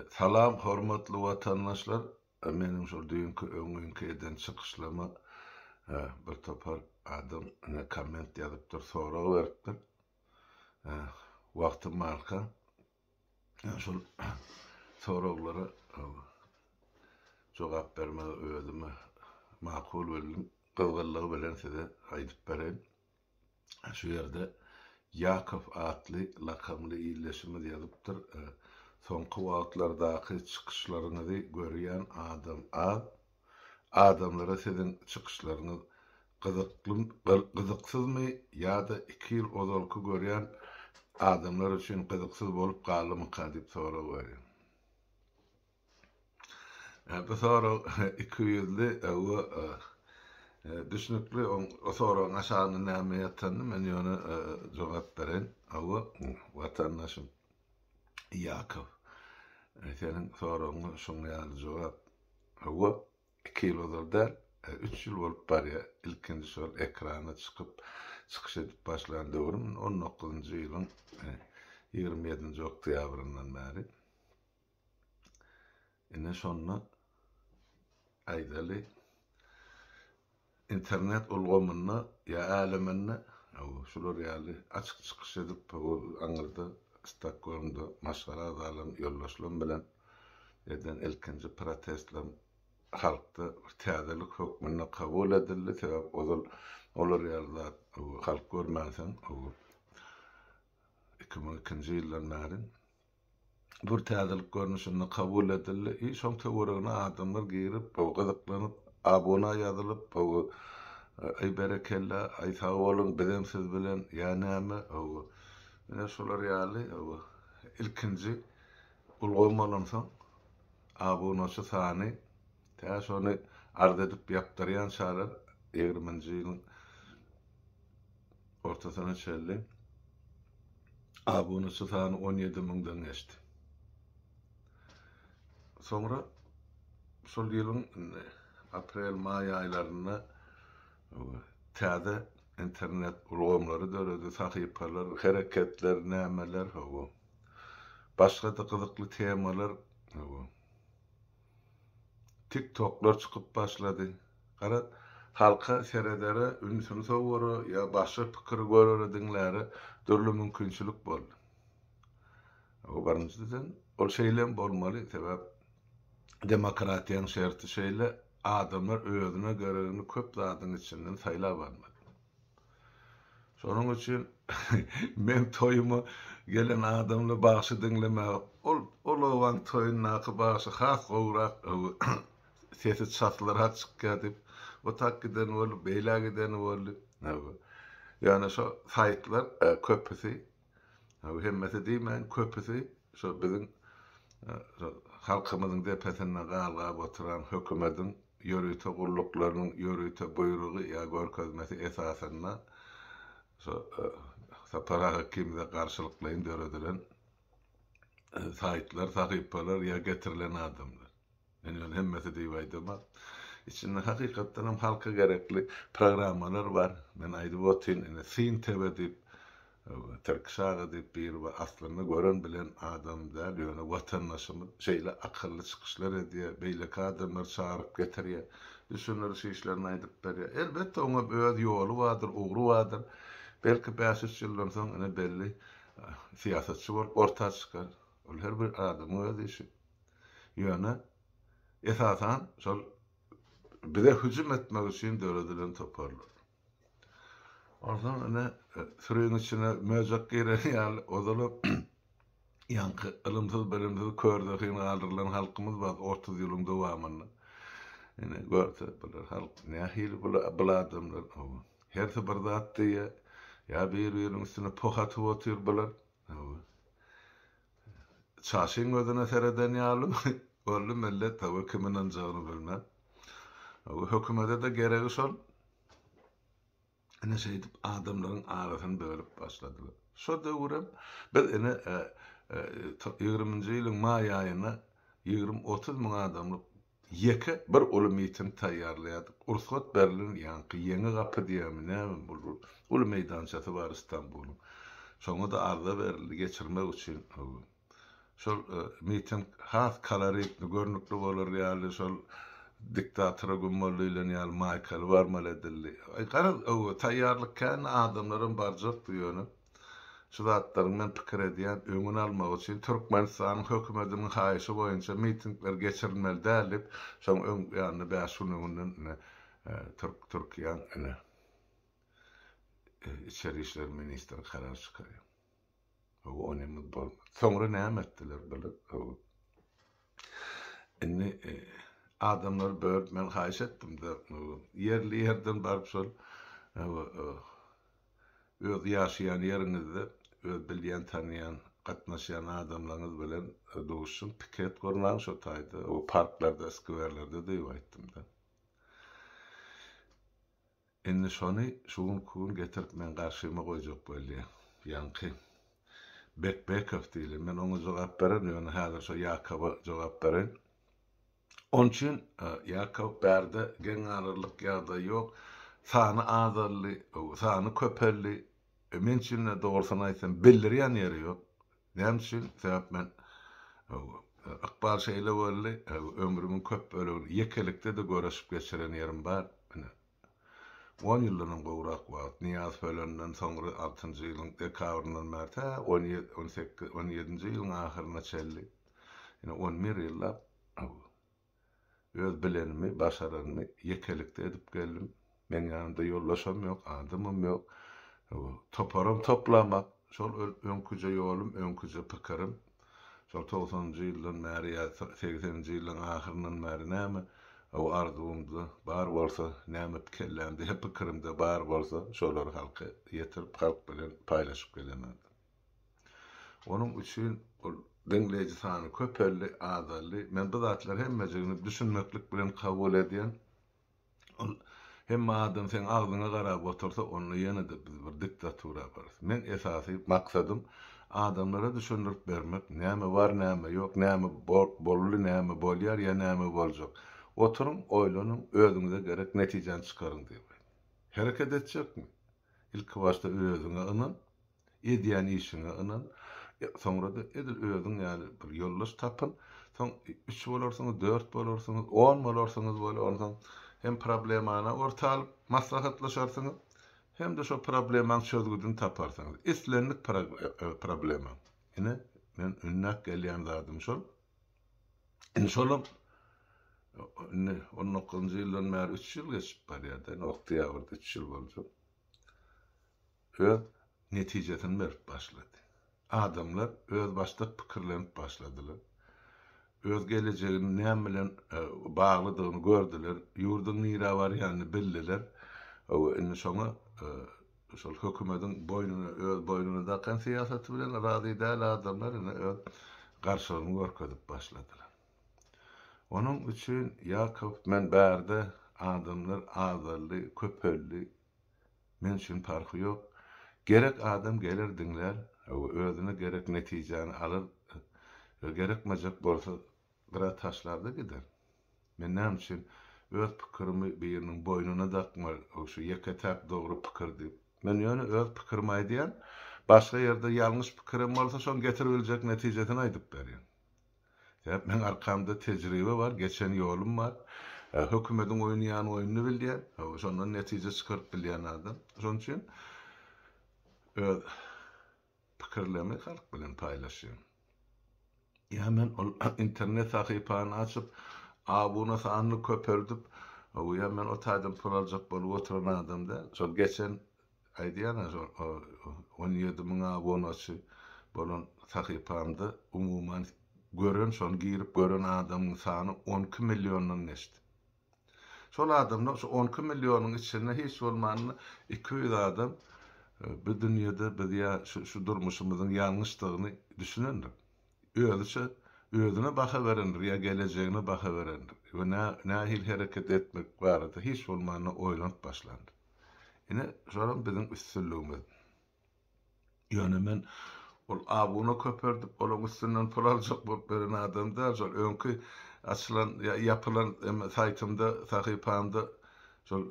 Salam, hormatly watandaşlar. Menim şol düýünki öňüňki eden çykyşlama bir topar adam komment ýazypdyr, sorag beripdir. Wagtym marka. Şol soraglara jogap bermegi özüme makul bildim. Gylgylygy bilen size aýdyp bereyim. Şu ýerde Yakov atly lakamly ýyleşimi ýazypdyr. Soňky wagtlardaky çykyşlaryňyzy görýän adamlara sizin çykyşlaryňyz gyzyksyzmy ýa-da 2 ýyl ozalky görýän adamlar üçin gyzyksyz bolup galymy diýip sorag berýär. Bu sorag 2 ýylly düşünükli o sorağın aşağını näme ýatandy men ýony jogap beren. Watandaşym Yakov. Senin soragyňa şoňa ýaly jogap. 2 ýyl ozalda 3 ýyl bolup barýar. Ilkinji şol ekrana çykyş edip başlan döwrüm 19-njy ýylyň 27-nji oktýabryndan bäri. Ene şonda aýdaly internet ulgamyna ýa alemine şular ýaly açyk çykyş edip aňyrda Stockholmda maşgara zalan ýollaşlan bilen eden ilkinji protestler halkda täzelik hökmüne kabul edildi. Sebäp olar ýaly halk görmäsen 2002-nji ýyldan bäri bu täzelik görnüşine kabul edildi. Şoň töweregine adamlar girip gyzyklanyp abona ýazylyp ay berekella ay sag bolun bilen siz bilen ýa-näme şolar ýaly ilkinji ulgamalaryň soň abonaçy sany täşony arz edip ýapdyrýan şarar 20-nji ýylyň ortasyna çeldi. Abonaçy sany 17.000-dan geçdi. Soňra şol ýylyň aprel-may aýlaryna täze internet ulgamlary döredip sahypalar, hereketler, nämeler başga da gyzykly temalar TikToklar çykyp başlady. Gara halka seredere ünsüni sowary ýa başga pikir görerdiňleri dörli mümkinçilik boldy. Barynjydan ol şeýle bolmaly. Sebäp demokratiýanyň şerti şeýle adamlar özüne göregini köp zadyň içinden saýlap almaly. Şonuň üçin men toýumy gelen adamla bagşy diňlemäge ol toýunaky bagşy has gowrak sesi çatlar açyk edip o takkiden bolup beýlägiden bolup ýani şo saýtlar köpüsi hemmeti diýmän köpüsi şo biziň halkymyzyň depesine galgap oturan hökümetiň ýörüte guruluklarynyň ýörüte buyrugy ýa görkezmesi esasyna sapara hakimde garşylyklaryň döredilen saýtlar, sahypalar ýa getirilen adamlar. Men hemmeti diýip içinde hakykatdan hem halka gerekli programmalar var. Men aýdyp otyn Sin TV diýip Türkçe diýip bir aslynda gören bilen adamlar ýöne watandaşymyz şeýle akylly çykyşlar edýär, beýleki adamlar çağıryp getirýär. Düşünür şu işlerini aýdyp berýär. Elbetde oňa öz ýolu bardyr, ugru bardyr. Belki 5 ýyldan soň ene belli siýasatçy bolup ortaga çykar. Ol her bir adamyň öz işi. Ýöne esasan şol bize hücum etmek üçin döredilen toparlar. Oradan ene sürüň içine möjek giren ýaly ozalyp ýanky ylymsyz bilimsiz kördüğün galdyrılan halkymyz bar 30 ýylyň dowamyny. Ene görse bular halk nähili bular adamlar her bir zat diýe ýa bir-biriniň üstüne pohatyp otyr bular. Çaşyň özüne sereden ýaly bolly millet kimin anjagyny bilmän. Hökümete de geregi şol. Ene şeýdip adamlaryň arasyny bölüp başladylar. Şo döwrem biz ene 20-nji ýylyň may aýyna 20-30 müň adamlyk ýeke bir uly miting taýýarlaýardyk. Ursat Berlin ýanky ýeni gapy diýämi näme bu uly meýdançasy bar Istanbulyň. Şoňa da arza berildi geçirmek üçin. şol miting has kalarypny görnükli bolar ýaly şol diktatora gümmerliyle ýaly Michael Warmal edildi. Gara o taýýarlyk kän adamlaryň barjak diýýany. Şu zatlaryň men pikir edýän öňüni almak üçin Türkmenistanyň hökümetiniň haýyşy boýunça mitingler geçirilmeli dälip, şoň öň ýanyny bäşunyňdan Türkiýanyň içeri işler ministri karar çıkarıyor. O önemli bol. Sonra näme etdiler böyle? Inni adamlar böyle men haýyş etdim de yerli yerden barıp şol öz ýaşaýan ýeriňizde öz bilýän tanýan gatnaşýan adamlaryňyz bilen duşun piket görülen şo taýda o parklarda, skwerlerde diýip aýtdym da. Inni şonu şuň kun getirip men garşyma goýjak bolýar. Ýanky Bekbekov diýilir. Men oňa jogap beren, ýöne häzir şo Yakoba jogap beren. Onun üçin Yakob berde geň ararlyk ýa-da ýok. Sany azarly, sany köpelli, mençinle dogrusyny aýtsam bildirýän ýeri ýok. Näme üçin? Sebäp men akbar şeýle boldy, ömrümiň köp bölegi ýekelikde de göreşip geçiren ýerim bar. 10 ýyldan gowrak wagt Niyaz Fölönden soňra 6-njy ýylyň dekabryndan bäri 17-nji ýylyň ahyryna çeldi. Ýene 11 ýyllap öz bilenimi, başaranmy ýekelikde edip geldim. Men ýanymda ýollaşam ýok, adamym ýok. Toparam toplamak, şol öňküje ýolum, öňküje pikirim. Şol 90-njy ýyldan bäri ýa 80-nji ýylyň ahyryndan bäri näme o arzumda bar bolsa, näme pikirlerimde, hep pikirimde bar bolsa, şolary halka ýetirip halk bilen paýlaşyp gelemen. Onuň üçin diňleýiji sany köpelli, azally, men bu zatlar hemmejigini düşünmeklik bilen kabul edýän. Hem adam sen agdyňa garap otursa, onu ýene de biz bir diktatura barys. Men esasy maksadym adamlara düşündirip bermek, näme bar, näme ýok, näme bolly, näme bolýar, ýa näme boljak. Oturun, oýlanyň, özüňize gerek netijeni çykaryň diýip. Hereket etjekmi? Ilki başta özüňe ynyn, edýän işiňe ynyn, soňra da edil özüň ýaly bir ýoldaş tapyn. Soň 3 bolarsyňyz, 4 bolarsyňyz, 10 bolarsyňyz bolar, ondan hem problemana ortalyp maslahatlaşarsyňyz, hem de şo problemaň çözgüdini taparsyňyz. Islenlik problema. Ine men ünnak gelýän zadym şol. Şolum 19-njy ýyldan bäri 3 ýyl geçip barýar-da, oktyýabrda 3 ýyl boldy. Öz netijesini berip başlady. Adamlar öz başlyk pikirlenip başladylar. Öz gelejegini näme bilen baglydygyny gördüler, ýurduň nira barýanyny bildiler. Indi şoňa şol hökümetiň boýnuny, öz boýnuny dakan siýasaty bilen razy däl adamlar öz garşylygyny görkezip başladylar. Onun üçin Yakob men bärde adamlar azally, köpelli, men üçin farky ýok. Gerek adam gelir diňler, özüne gerek netijeni alır, gerekmejek bolsa bir taşlarda gider. Men näme üçin öz pikirimi biriniň boýnuna dakma, şu ýeketap dogry pikir diýip. Men ýöne öz pikirimi aýdýan, başga ýerde ýalňyş pikirim bolsa şoň getiriljek netijesini aýdyp berýän. Sebäp men arkamda tejribe var, geçen ýolum var. Hökümetiň oýnaýan oýuny bilýän, şondan netije çykaryp bilýän adam. Şoň üçin öz pikirlerimi halk bilen paýlaşýan. Ya men internet sahypany açyp, abuna sanyny köperdip, ya men o taýdan pul aljak bolup oturan adamda, şol geçen aýdýan, 17.000 abonasy bolan sahypamda umuman gören, şonu girip gören adamın sany 12 milyondan neşdi. Şol adamlar, şu 12 milyonun içinde hiç olmanını 200 adam bu dünyada biz ya şu durmuşumuzun yanlışlığını düşünendir. Özüne baka verendir, ya geleceğine baka verendir. Ve nahil hareket etmek barada hiç olmanını oýlanyp başlandı. Yine şoram bizim üstünlüğümüz. Ýöne men ol abuna köperdip, olun üstünden pul aljak bolup beren adamda, şol öňkü açylan, yapılan saýtymda, sahypamda şol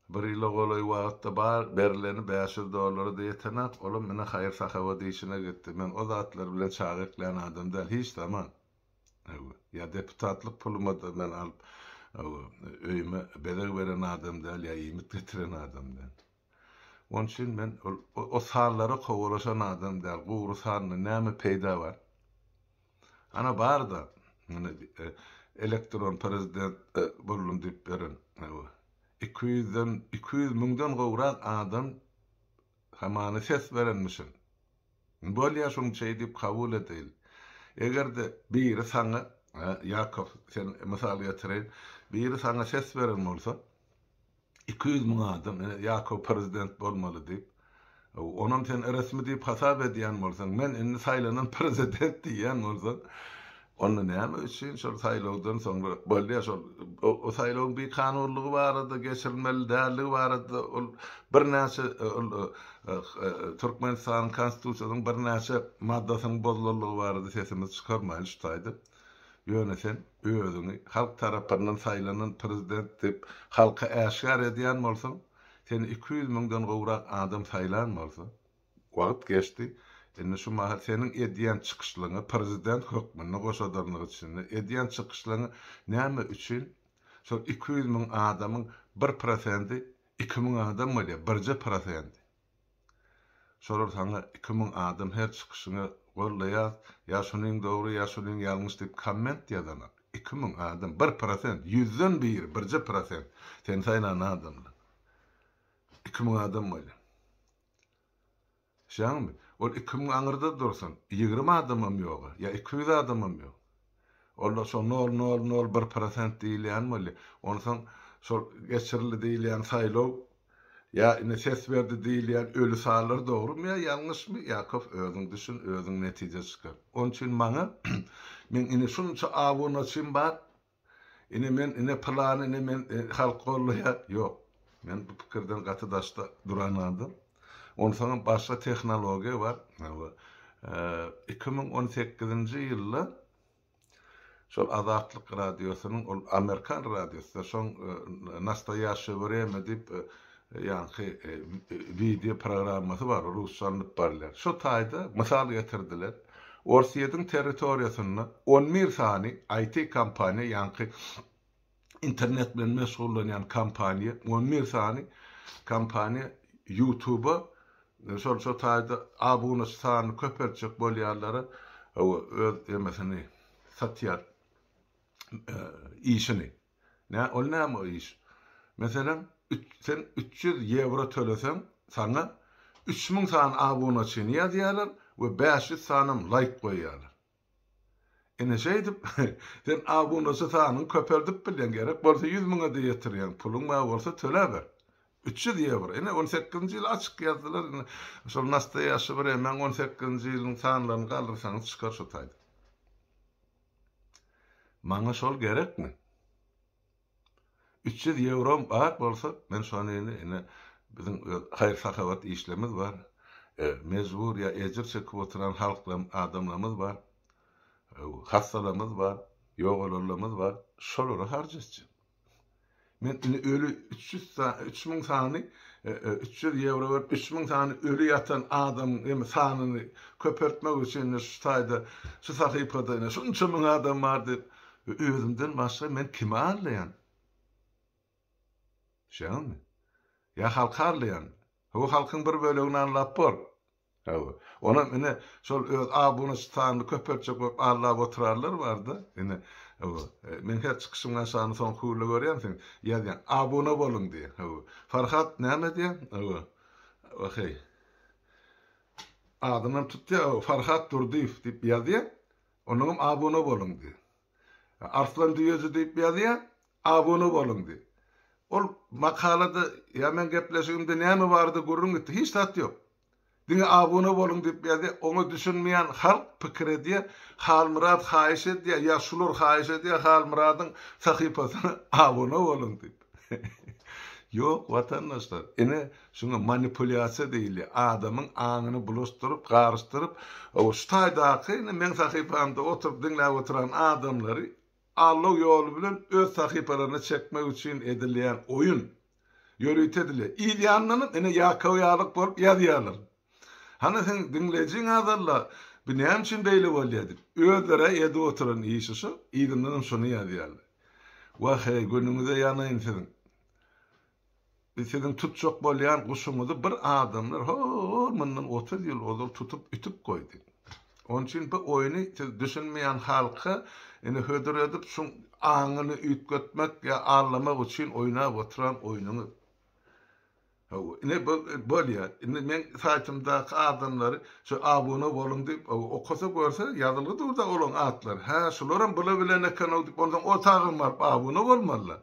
bir ýyla golay wagtda bar berileni $500 diýetenek, olam mene haýyr sahawa diýişine gitdi. Men o zatlar bilen çağıryklan adam däl, hiç zaman. Ya deputatlyk pulumy da men alyp öýüme bedel beren adam däl, ya ýymit getiren adam däl. Onun için men o sarlara kovalaşan adam däl, gowru sarny näme peýda bar? Ana bar da elektron prezident bolun diýip beren. 200 müňden gowrak adam hamany ses berenmişin. Bolýa şoň şey diýip kabul edil. Egerde biri saňa Yakov sen mesal getirin, biri saňa ses beren bolsa 200 000 adam Yakov prezident bolmaly diýip onuň sen resmi diýip hasap edýän bolsaň, men indi saýlanan prezident diýen bolsaň, onu näme üçin şol saýlawdan soňra bolýa şol o saýlawyň bir kanunlugy barada, geçirilmeli dälligi barada, ol bir näçe Türkmenistan konstitusiýasynyň bir näçe maddasynyň bozulurlygy barada sesimiz çykarmaýly şutaýdy. Ýöne sen özüňi halk tarapyndan saýlanan prezident diýip halka äşgar edýän bolsaň, sen 200 000den gowrak adam saýlan bolsa, wagt geçdi. Indi şu mahal senin edýän çykyşlygyny prezident hökmüne goşadarlygy üçin edýän çykyşlygyny näme üçin şol 200 000 adamyň 1%, 2000 adam bolýar, 1%. Şolar saňa 2000 adam her çykyşyny gollaýar, ya şunyň dogry, ya şunyň ýalňyş diýip komment ýazanak. 2000 adam 1%, 100den 1%. Sen saýlan adamlar. 2000 adam bolýar. Şaňmy? Ol 2000 aňyrda dursun, 20 adamam ýok, ya 200 adamam ýok. Olar şo 0,01% diýilýän bolýar. Onsoň şol geçirildi diýilýän saýlaw ya ine ses berdi diýilýän ölü saýlar dogrymy ya ýalňyşmy? Yakov özüň düşün, özüň netije çykar. Onun üçin maňa men ine şunça abonaçym bar. Men plan, men halk gollaýa ýok. Men bu pikirden gaty daşda duran adam. Ondan başka teknoloji var. 2018-nji ýylda şol Azatlyk radiosynyň Amerikan radiosu şoň nastoýaşy время diýip ýa-ni video programmasy bar, russanyp barlar. Şo taýda mysal getirdiler. Orsiýetin territoriýasyny 11 sany IT kompaniýa, ýa-ni internet bilen meşgullanýan kompaniýa, 11 sany kompaniýa YouTube'a şol taýda abonaçy sany köperçek bolýarlara öz emesini satýar işini. Ol näme o iş? Meselem sen 300 euro төлesen sana 3000 san abonaçyny ýazýarlar we 500 sanam like goýýarlar. Ene şeýdip sen abonaçy sanyny köperdip bilen gerek bolsa 100 000 da ýetirýän puluň ma bolsa töläber. 300 euro. 18-nji ýyl açyk ýazdylar. Şol nastoýaşy bir men 18-nji ýylyň sanlaryny galdyrsaňyz çykar şo taýda. Maňa şol gerekmi? 300 euro bar bolsa men şonu biziň haýyr sahawat işlemiz bar. Mezbur ya ejir çekip oturan halklar, adamlarymız bar. Hastalarymız bar, ýogalarymız bar. Şolary harjatjy. Men ölü 3000 sany 300 euro verip 3000 sany ölü yatan adam sanyny köpertmek üçin şu taýda şu sahypada şunça ming adam bardy. Özümden başga men kimi anlayan? Şämi? Ya halk harlayan. O halkyň bir bölegini anlap bor. Ona mene şol öz abonaçy sanyny köpertjek bolup anlap oturarlar bardy. Men her çykyşymdan şany soň hurly görýänsiň. Ýa-da abona bolun diýe. Farhat näme diýe? Okey. Adamam tutdy, Farhat Durdiýew diýip ýazýar. Onuň abona bolun diýe. Arslan Düýezi diýip ýazýar, abona bolun diýe. Ol makalada ya men gepleşigimde näme bardy gurrun gitdi, hiç tat ýok. Diňe abona bolun diýip ýazdy, onu düşünmeýän halk pikir edýär, Halmurad haýyş edýär, ýa şular haýyş edýär, Halmuradyň sahypasyna abona bolun diýip. Ýok, watandaşlar, şuna manipulasiýa diýilýär. Adamyň aňyny bulaşdyryp, garşdyryp, o şu taýdaky men sahypamda oturup dinläp oturan adamlary Allah ýolu bilen öz sahypalaryna çekmek üçin edilýän oýun. Yörüt edile. İlyanlanıp ene Yakov ýalyk bolup ýazýarlar. Hana sen dinlejiň azalla bu näme üçin beýle bolýar dip. Özlere ýerde oturan işişi ýygynyň şonu ýazýarlar. Wa hey günüňize ýanaýyn sizin. Sizin tutjak bolýan guşuňyzy bir adamlar mundan 30 ýyl ozal tutup ütüp goýdy. Onun için bu oyunu düşünmeyen halkı hödür edip şun ağını ütgötmek ya ağlamak için oyuna oturan oyununu. Böyle ya. Men saytımdaki adamları şu abone olun deyip okusa görse yazılı da orada olan adlar. Ha şuların bula bilene kanal deyip ondan o tağım var abone olmalılar.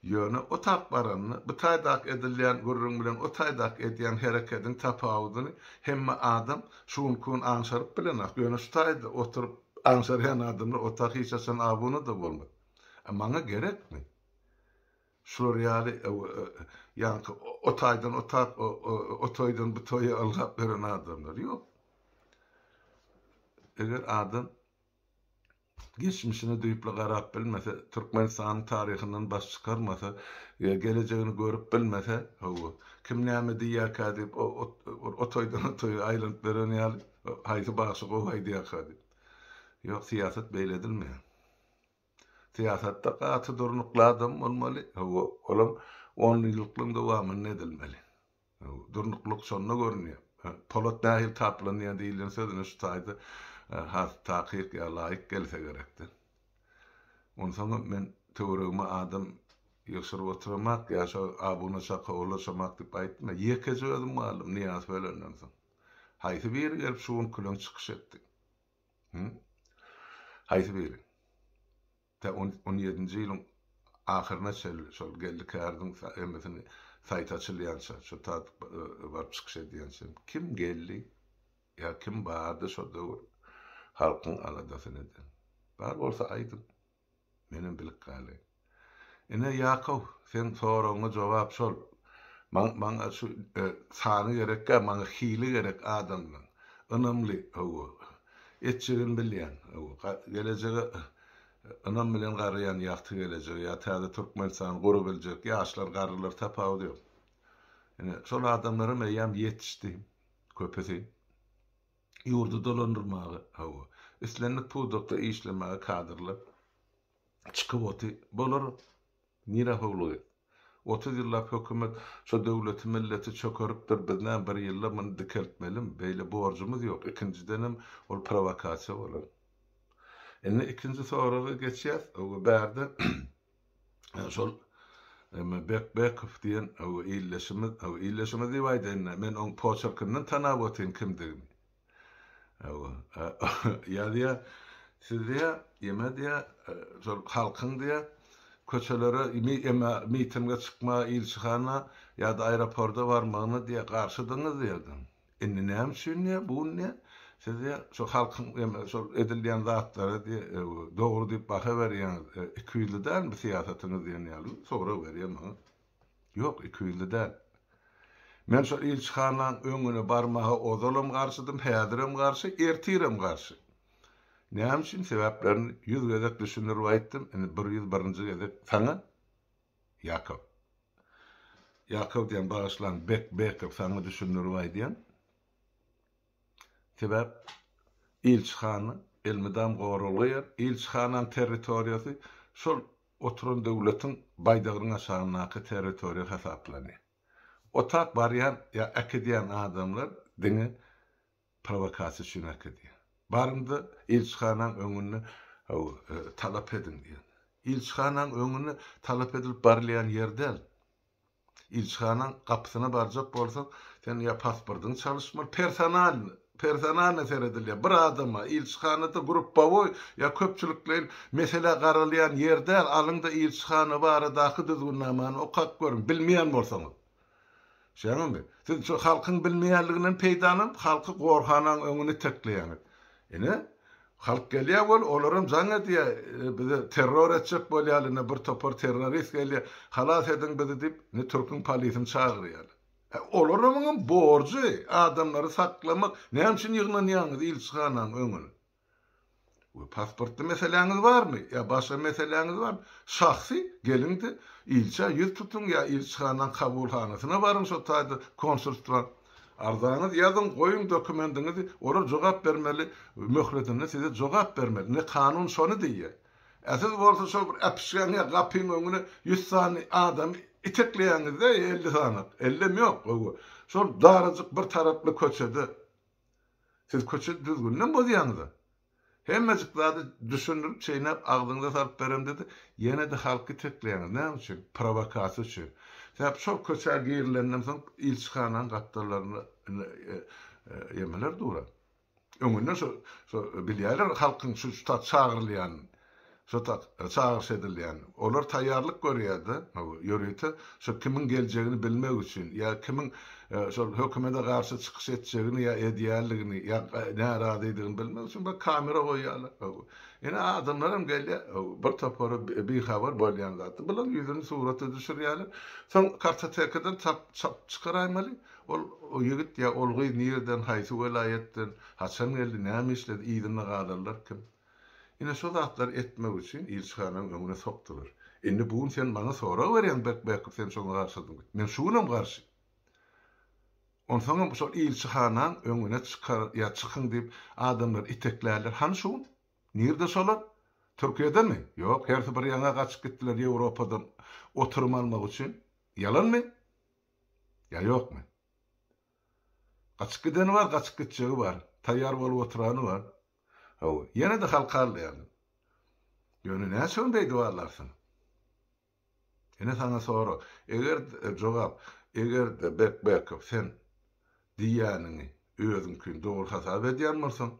Yöne o tak baranını, bu taydak edilen gurrun bilen o taydak ediyen hareketin tapawudyny hemme adam şunkun ansarıp bilenak. Yöne şu tayda oturup ansaryan adamlar o tak hiçasan abunu da bolmaz. Maňa gerekmi? Şular ýaly ýa-ni o taydan o tak o toydan bu toýa alyp beren adamlar ýok. Eger adam geçmişini duyup garap bilmese, Türkmenistan tarihinden baş çıkarmasa, geleceğini görüp bilmese, kim näme diýär diýip o toydan o toýa aýlanyp beren ýaly haýsy başy o haýdy ýakady. Ýok, siýasat beýle edilmeýär. Siýasatda gaty durnukly adam bolmaly. Olam 10 ýyllyk dowamyny edilmeli. Durnukluk şonda görünýär. Polat nähil taplanýan diýilen sözüne şu taýda has taqiq ya laýyk gelse gerekdir. Ondan men töwregime adam ýoksurup oturamak ya şu abuna şaka ulaşamak diýip aýtma. Ýeke sözüm malum niýaz belenden soň. Haýsy biri gelip şuň külüň çykyş etdi. Haýsy biri. Ta 17-nji ýylyň ahyryna şol geldi kärdiň emmesini saýt açylýança şu tat barıp çykyş edýänçe kim geldi ya kim bardy şo döwür halkyň aladasyny eden. Bar bolsa aýdym. Menem bilip galy. Ene Yakov sen soragyňa jogap şol. Maňa şu sany gerek, maňa hili gerek adamlar. Önemli etçigin bilýän. Gelejegi anam bilen garayan ýakty gelecek ya täze Türkmenistan goru biljek ýaşlar garrylar tapawdy. Ene şol adamlara meýam ýetişdi. Köpesi ýurdu dolandyrmagy, islenlik pudokda işlemäge kadrlar çykyp oty bolar. Nira howlugy 30 ýyllap hökümet şo döwleti milleti çökeripdir bizden bir ýylla muny dikeltmelim beýle borjumuz ýok. Ikincidenem ol provokasiýa bolar. Ene ikinci soraga geçýär. O bärde şol Bekbekov diýen illeşimi diýýärdi. Men oň poçerkynyň tanap otyn kimdigini. Ýa-da sizde ýemediýä şol halkyň diýä köçelere mitinge çykma, ilçihana ýa-da aeroportda barmagyny diýe garşydyňyz diýerdim. Indi näme üçin bu ne? Sizde şu halkyň şol edilýän zatlary diýe dogry diýip baha berýän 2 ýyldan bu siýasatyňyz diýen ýaly sonra berýän. Ýok, 2 ýyldan. Men şol ilçihanaň öňüne barmagy ozalym garşydym, häzirim garşy, ertirem garşy. Näme üçin sebäplerini 100 gezek düşünür aýtdym. Indi 101-nji gezek saňa Yakov. Yakov diýen bagyşlan Bekbekov saňa düşünür aýdýan. Sebäp ilçihany elmidam gorulýar, ilçihanyň territoriýasy şol oturan döwletiň baýdagynyň aşagynaky territoriýa hesaplanýar. Otak barýan ya akadýan adamlar diňe provokasiýa üçin akadýar. Barynda ilçihanyň öňüne talap edin diýen. Ilçihanyň öňüne talap edilip barlayan ýerde ilçihanyň kapysyna barjak bolsaň sen ya pasportyň çalışmaly personal seredilýär. Bir adama ilçihanada gruppa boy ya köpçülikleň mesele garalýan ýerde alynda ilçihana baradaky düzgünlemany okap görün bilmeýän bolsaňyz. Şeňmi? Siz şu halkyň bilmeýänliginden peýdanyp halky gorhanyň öňüne tekleýäňiz. Ene halk gelýär bol olaryň jaňa diýe bize terror etjek bolýalyna bir topar terrorist gelýär. Halas edin bizi diýip ne Türk'ün polisini çağırýar. Olaryň borjy adamlary saklamak. Näme üçin ýygnanýaňyz ilçihanyň öňüne? Pasportda meseleniz var mı? Ya başka meseleniz var mı? Şahsi gelindi ilçe yüz tutun ya ilçenin kabulhanasına varın şu tayda konsultvan. Arzanız yazın koyun dokumentinizi orada cevap vermeli möhretine size cevap vermeli. Ne kanun şonu diye. Esas olsa şu bir apşanya kapıyın önüne 100 tane adam itekleyeniniz de 50 tane. 50 mi yok? Şu daracık bir taraflı köçede. Siz köçede düzgünle bozuyanız da. Hemmecikleri düşünürüp çeynep ağzınıza salıp berem dedi. Yine de halkı tekleyeňiz. Ne için? Provokasyon için. Sebep çok köçer giyirilenden soň ilçihanan gattarlaryny yemeler dura. Öňünden şu bilýärler halkyň şu çağırylýan çağırış edilýän. Olar taýýarlyk görýärdi. Ýörüýte şu kimin geljegini bilmek üçin ya kimin şol hökümete garşy çykyş etjegini ya edýärligini ya närazydygyny bilmek üçin bir kamera goýýarlar. Ene adamlarym gelýär, bir topara bir habar bolýan zatdy. Bular ýüzüni suraty düşürýärler. Soň kartotekadan çap çykaraýmaly. O ýigit ya olgy nirden haýsy welaýetden haçan geldi, näme işledi, ýygyny galarlar kim? Ine şu zatlar etmek üçin ilçihanyň öňüne sokdular. Endi bugun sen bana sora berýän bek sen şoňa garşydyň. Men şunam garşy. Onsoň bu ilçihanyň öňüne çykar ya çykyň diýip adamlar iteklerler. Han şu? Nirde şolar? Türkiýede mi? Ýok, her bir ýaňa gaçyp gitdiler Ýewropadan oturum almak üçin. Yalan mı? Ya ýokmy? Gaçyp gideni var, gaçyp gitjegi var. Taýýar bolup oturany var. Yine de halkarlı yani. Yönü ne söndeydi varlarsın? Yine sana soru. Eğer cevap, eğer de bekop sen diyanını özünkün doğru hesap ediyen misin?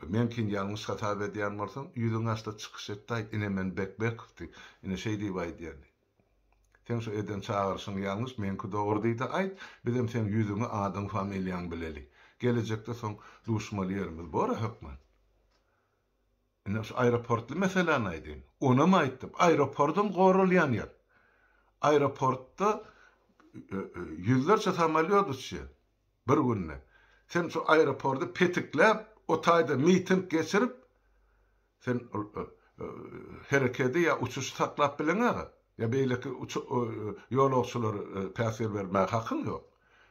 Mümkün yanlış hesap ediyen misin? Yüzün açta çıkış etti. Yine men bekopti. Yine şey deyip yani. Sen şu eden çağırışın yanlış, mümkün doğru deydi. Bizim sen yüzünü adın familyan bileli. Gelecekte son duşmalı yerimiz. Bu ara hükmen. Şu aeroportlu mesela neydi? Ona mı aittim? Aeroportum qorulyan yer. Aeroportta yüzlerce samaliyot uçuyor. Bir günne. Sen şu aeroportu petiklep, o tayda miting geçirip, sen hareketi ya uçuşu saklap bilene ya beyleki yolokçuları pesir vermeye hakkın yok.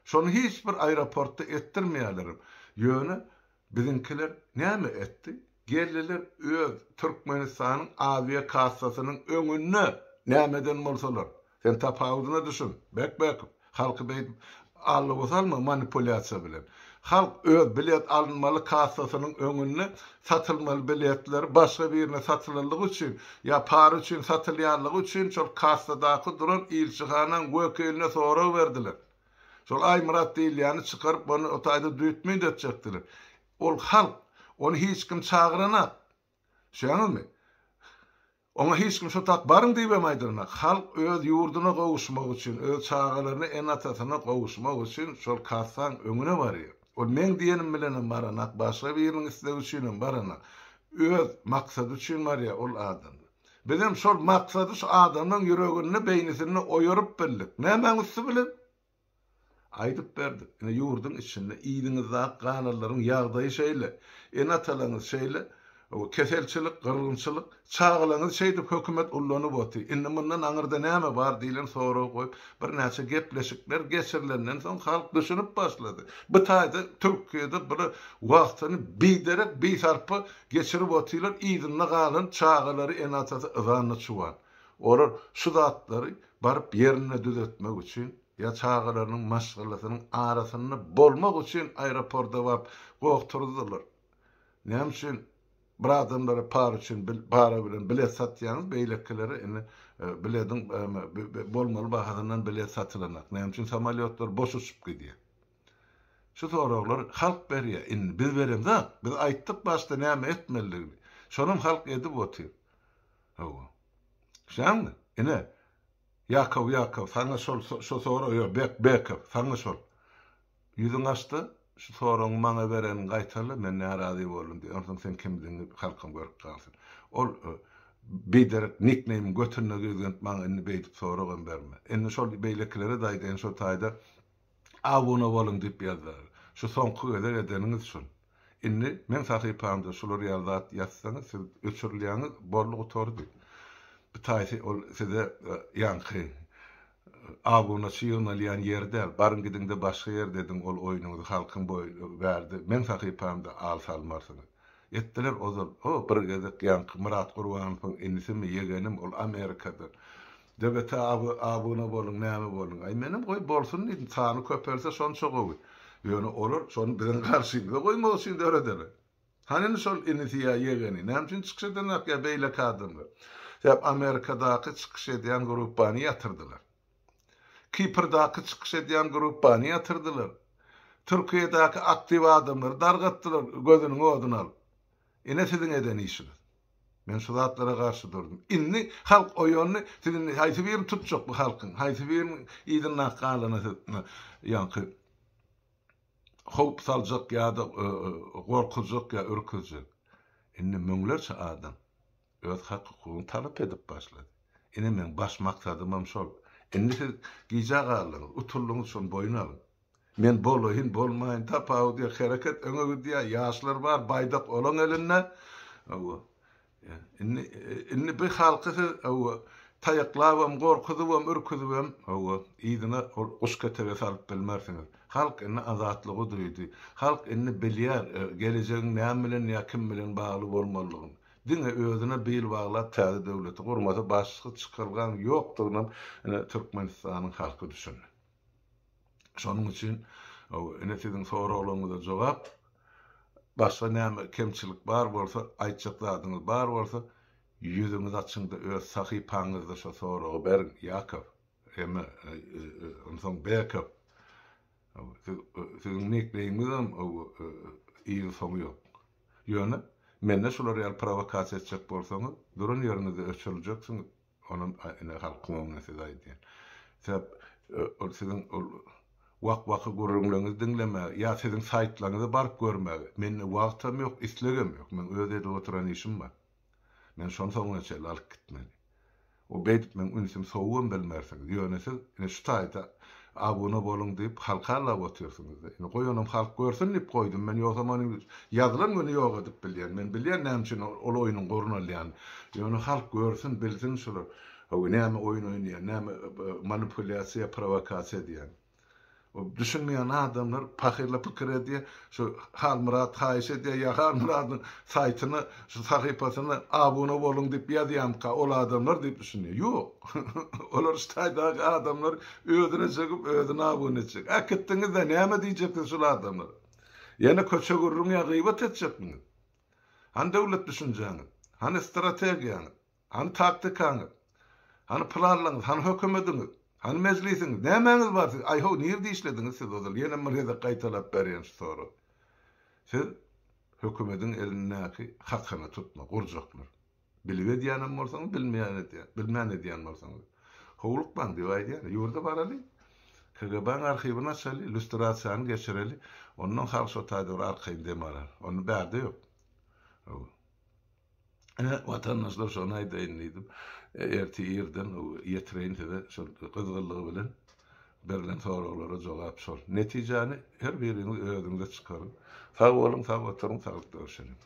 Şonu hiçbir aeroportta ettirmeýärlerim. Ýöne bizinkiler näme etdi? Geldiler öz Türkmenistanyň aviya kassasynyň öňüne nämeden bolsalar. Sen tapawudyna düşün. Bek halky beýip alyp bolsalmy manipulasiýa bilen. Halk öz bilet alınmaly kassasynyň öňüne satylmaly biletler başga birine satylýarlygy üçin ya para üçin satylýarlygy üçin şol kassadaky duran ilçihanyň wekline soraw berdiler. Şol Aymırat değil yani çıkarıp onu o tayda düýtmeýin etjekdiler. Ol halk, onu hiç kim çağırana. Şeňiz mi? Ona hiç kim şu tak barın diýbemäýdirler. Halk öz ýurduna gowuşmak üçin, öz çağalaryna enatasyna gowuşmak üçin şol kassaň öňüne barýar. Ol men diýenim bilen baranak, başga biriniň isleg üçin baranak. Öz maksady üçin barýar ol adam. Bizim şol maksady şu adamyň ýüregini, beýnisini oýurup bildik. Näme üstü bilen? Aydıp berdi. Yine yurdun içinde iyiliğinizde kanalların yağdayı şeyle, enatalarınız şeyle, keselçilik, kırgınçılık, çağılanız şeydip hükümet ullanı botu. İnne bundan anırda näme var diýilen soraw koyup, bir näçe gepleşikler geçirilenden soň halk düşünüp başladı. Bu taýda Türkiýede bir wagtyny biderek bisarpy geçirip otylar, iyiliğine galan çağılary enatasy ızanyny çuwan. Olar şu zatları barıp yerine düzeltmek üçin ya çağılarynyň maşgalasynyň arasyny bolmak üçin aeroportda barıp gowturdylar. Näme üçin bir adamlara para üçin para bilen bilet satýanyz beýlekleri ene bilediň bolmaly bahadan bilet satylanak. Näme üçin samalyotlar boş uçup gidýär. Şu sorawlar halk berýär. Indi biz beremiz ha. Biz aýtdyk başda näme etmeliligini. Şonum halk edip otyr. Şäňmi? Ene Yakov, sana şu soru bekop, sana şol. Yüzün açtı, şu soruňy maňa beren gaýtarly, men närazy boldum diýip, ondan sen kimdiňi halkym görüp galsyn. Ol biderek nickname götürne gözünt maňa indi beýtip soragan berme. Endi şol beýleklere daýdy, şol taýda abone bolun diýip ýazdylar. Şu soňky eder edeniňiz şol. inni men sahypamda şular ýazat ýazsaňyz siz öçürlýäňiz bollugy tordy. Bu taýsy ol size ýanky abuna çyýynalýan ýerde barın gidinde başga ýer dedim ol oýunuňyzy halkyň boýuna berdi. Men sahypamda al salmarsyňyz. Etdiler ozal. O bir gezek ýanky Murat Gurbanowyň innisimi ýegenim ol Amerikada. Debete abuna bolun, näme bolun. Ay menim goý bolsun diýdim. Sany köperse şon çoğuby. Ýöne olur, şonu bilen garşyňda goýmagyň döredere. Hanin şol inisiýa ýegeni. Näme üçin çykyş edenler ya beýle kadynlar. Sebäp Amerikadaky çykyş edýän gruppany ýatyrdylar. Kiprdaky çykyş edýän gruppany ýatyrdylar. Türkiýedaky aktiv adamlar dargatdylar gözüniň oduny alyp. Ine sizin eden işiniz. Men şu zatlara karşı durdum. Inni halk oyunu sizin haýsy bir tutjak bu halkyň. Haýsy bir ýydyň nakalyny ýanky hop saljak ýa-da gorkujak ýa ürküjek. Inni möňlerçe adam öz hakykyny talap edip başlady. Ine men baş maksadym şol. Inni siz giýjak alyňyz, utulluňyz şol boyuna alyň. Men boloýyn bolmaýyn tapaw diýe hereket öňe gidiýär. Ýaşlar bar, baýdak olan eline. Inni bir halky taýaklawam, gorkudywam, ürküdywam. Ýydyna uşketege salyp bilmersiňiz. Halk inni azatlygy duýdy. Halk inni bilýär, gelecegiň näme bilen ýa kim bilen bagly bolmalygyny. Diňe özüne beýil baglap täze döwleti gurmasa başga çykylgan ýokdugyny Türkmenistanyň halky düşünýär. Şonuň üçin ene sizin soragyňyza jogap başga näme kemçilik bar bolsa aýtjaklaryňyz bar bolsa ýüzüňiz açyňda öz sahypaňyzda şo soragy berin Ýakob emme onsoň Bekop sizin nikleýiňizem iýi soňy ýok. Ýöne menne şolar ýaly provokasiýa etjek bolsaňyz durun ýerinizde öçüljeksiňiz. Onuň ene halkyň size aýdýan. Sebäp sizin wak gurrunlaryňyzy dinleme, ýa sizin saýtlaryňyzy baryp görmek. Men wagtym ýok, islegem ýok. Men öýde oturan işim bar. Men şonu soňuna çel alyp gitmeli. O beýdip men ünsüm sowum bilmersiňiz. Ýöne siz ine şu taýda abuna bolun diýip halkala oturýarsyňyz. Ine goýanam halk görsün diýip goýdum. Men ýok zamany ýazylan güni ýok edip bilýän. Men bilýän näme üçin ol oýunyň gorunalýan. Ýöne halk görsün, bilsin şular. Näme oýun oýnaýar, näme manipulasiýa, provokasiýa diýen. O düşünmeýän adamlar pahirle pikir edýär, şu Hal Murat haýşe diýär, ýa Hal Murat'ın saýtyny, şu sahypasyny abuna bolun diýip ýazýamka, ol adamlar diýip düşünýär. Ýok. Olar ştaýdaky adamlar özüne çekip özüne abuna etjek. Aketdiňizde näme diýjekdir şu adamlar? Ýene köçe gurrun ýa gıýbat etjekmi? Han döwlet düşünjäňiz, han strategiýaňyz, han taktikaňyz, han planlaryňyz, han hökümetiňiz. Han meclisiňiz nämeňiz bar? Aýho, nirde işlediňiz siz ozal? Ýene merhede gaýtalap berýän soru. Siz hökümetiň elindäki hakyny tutmak, urjaklar. Bilip edýänem bolsaňyz, bilmän edýän bolsaňyz. Howluk baň diýip aýdýar. Ýurda baraly. KGB-ň arhiwina çaly, illüstrasiýany geçireli. Ondan halk şo taýda arkiw demalar. Onu bärde ýok. Vatandaşlar şonu aýdaýyn diýdim. Erti ýerden ýetireýinde şo gyzgynlygy bilen berilen soraglary jogap şol. Netijany her biriňiz özüňizde çykaryp, sag bolun, sag oturuň, sag görüşelim.